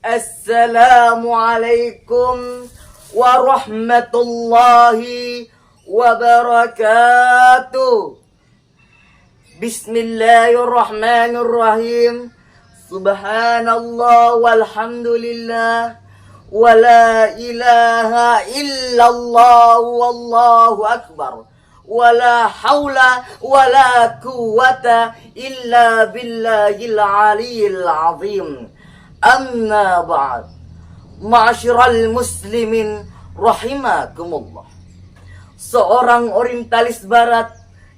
Assalamualaikum warahmatullahi wabarakatuh. Bismillahirrahmanirrahim. Subhanallah walhamdulillah wa la ilaha illallah wallahu akbar. Wala haula wala quwwata illa billahil aliyil azim. Amma ba'd. Ma'asyiral muslimin rahimakumullah. Seorang orientalis barat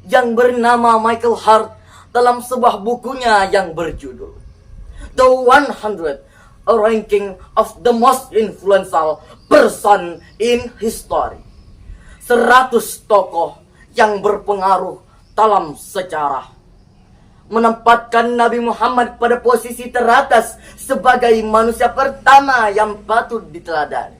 yang bernama Michael Hart dalam sebuah bukunya yang berjudul The 100 Ranking of the Most Influential Person in History, 100 tokoh yang berpengaruh dalam sejarah, menempatkan Nabi Muhammad pada posisi teratas sebagai manusia pertama yang patut diteladani.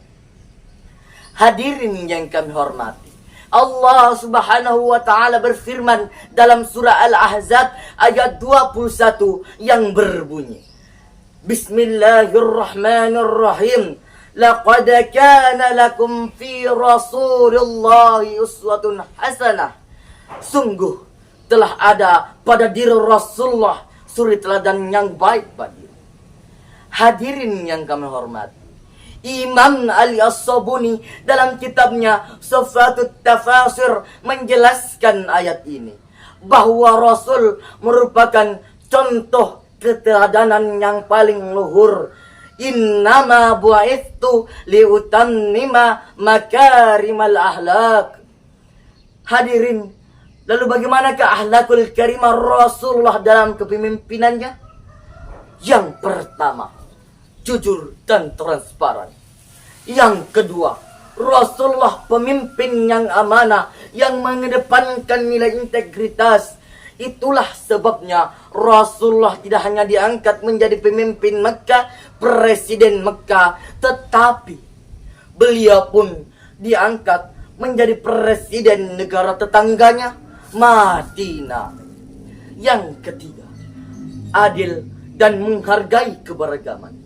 Hadirin yang kami hormati, Allah Subhanahu wa taala berfirman dalam surah Al-Ahzab ayat 21 yang berbunyi, Bismillahirrahmanirrahim. Laqad kana lakum fi Rasulillahi uswatun hasanah. Sungguh telah ada pada diri Rasulullah suri teladan yang baik bagi. Hadirin yang kami hormati, Imam Ali As-Sabuni dalam kitabnya Sifatut Tafasir menjelaskan ayat ini bahwa Rasul merupakan contoh keteladanan yang paling luhur. Innama bu'ithu liutammima makarimal ahlak. Hadirin, lalu bagaimanakah akhlakul karimah Rasulullah dalam kepemimpinannya? Yang pertama, jujur dan transparan. Yang kedua, Rasulullah pemimpin yang amanah, yang mengedepankan nilai integritas. Itulah sebabnya Rasulullah tidak hanya diangkat menjadi pemimpin Mekah, presiden Mekah, tetapi beliau pun diangkat menjadi presiden negara tetangganya, Madinah. Yang ketiga, adil dan menghargai keberagaman.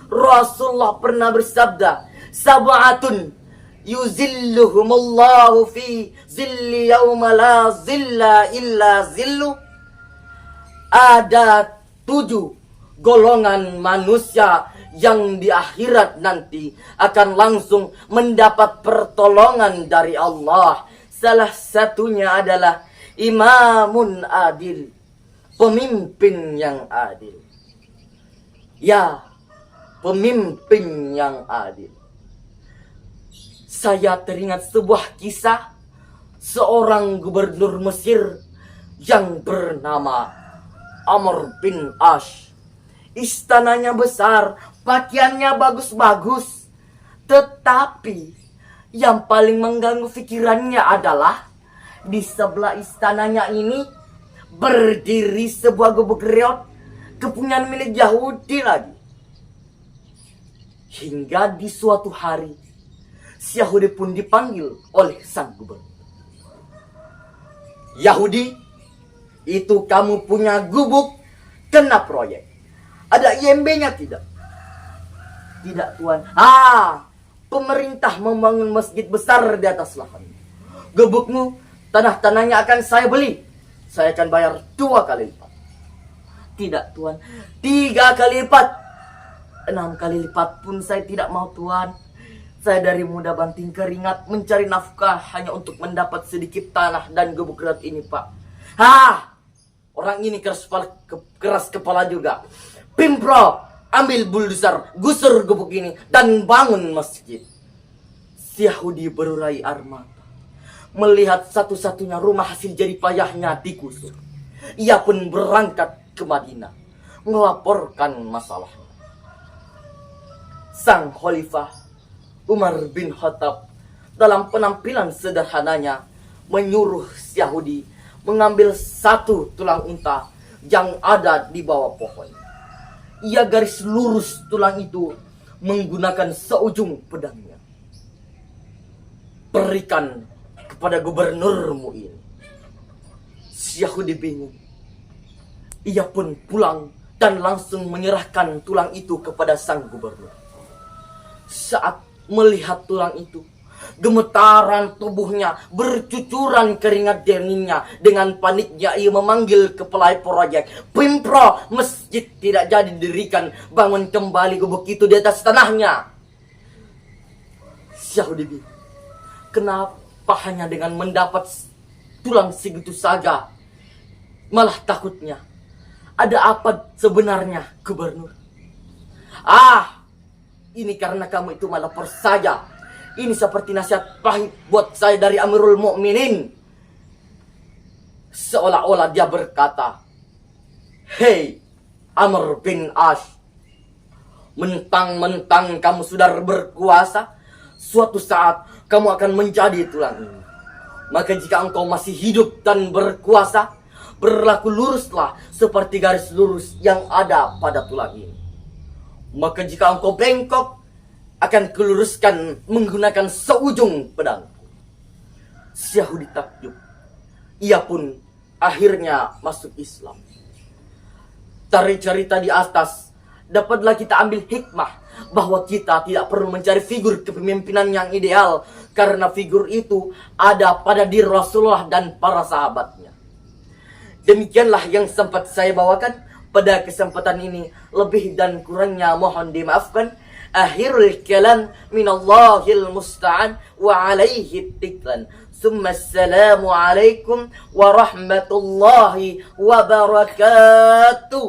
Rasulullah pernah bersabda, Sab'atun yuzilluhumullahu fi zilli yawma la zilla illa zillu. Ada 7 golongan manusia yang di akhirat nanti akan langsung mendapat pertolongan dari Allah. Salah satunya adalah imamun adil, pemimpin yang adil. Ya, pemimpin yang adil. Saya teringat sebuah kisah seorang gubernur Mesir yang bernama Amr bin Ash. Istananya besar, pakaiannya bagus-bagus, tetapi yang paling mengganggu pikirannya adalah di sebelah istananya ini berdiri sebuah gubuk reot kepunyaan milik Yahudi lagi. Hingga di suatu hari si Yahudi pun dipanggil oleh sang gubernur. Yahudi, itu kamu punya gubuk kena proyek. Ada IMB-nya tidak? Tidak, Tuan. Pemerintah membangun masjid besar di atas lahan. Gubukmu, tanah-tanahnya akan saya beli. Saya akan bayar 2 kali lipat. Tidak, Tuan. 3 kali lipat. 6 kali lipat pun saya tidak mau, Tuan. Saya dari muda banting keringat mencari nafkah hanya untuk mendapat sedikit tanah dan gubuk reot ini, Pak. Orang ini keras kepala juga. Pimpro, ambil bulldozer, gusur gubuk ini dan bangun masjid. Si Yahudi berurai air mata melihat satu-satunya rumah hasil jerih payahnya digusur. Ia pun berangkat ke Madinah melaporkan masalahnya. Sang khalifah Umar bin Khattab dalam penampilan sederhananya menyuruh si Yahudi mengambil 1 tulang unta yang ada di bawah pohon. Ia garis lurus tulang itu menggunakan seujung pedangnya. Berikan kepada gubernurmu ini. Si Yahudi bingung. Ia pun pulang dan langsung menyerahkan tulang itu kepada sang gubernur. Saat melihat tulang itu, gemetaran tubuhnya, bercucuran keringat dinginnya. Dengan paniknya ia memanggil kepala proyek. Pimpro, masjid tidak jadi didirikan. Bangun kembali gubuk itu di atas tanahnya. Syahudibin, kenapa hanya dengan mendapat tulang segitu saja? Malah takutnya. Ada apa sebenarnya, gubernur? Ini karena kamu itu malah persaja. Ini seperti nasihat pahit buat saya dari Amirul Mukminin. Seolah-olah dia berkata, "Hei, Amr bin Ash, mentang-mentang kamu sudah berkuasa, suatu saat kamu akan menjadi tulang ini. Maka jika engkau masih hidup dan berkuasa, berlaku luruslah seperti garis lurus yang ada pada tulang ini. Maka jika engkau bengkok, akan keluruskan menggunakan seujung pedang." Syahudi takjub. Ia pun akhirnya masuk Islam. Dari cerita di atas, dapatlah kita ambil hikmah bahwa kita tidak perlu mencari figur kepemimpinan yang ideal, karena figur itu ada pada diri Rasulullah dan para sahabatnya. Demikianlah yang sempat saya bawakan pada kesempatan ini. Lebih dan kurangnya mohon dimaafkan. Akhirul kalam minallahil musta'an wa alaihi tiklan. Summa assalamu alaikum warahmatullahi wabarakatuh.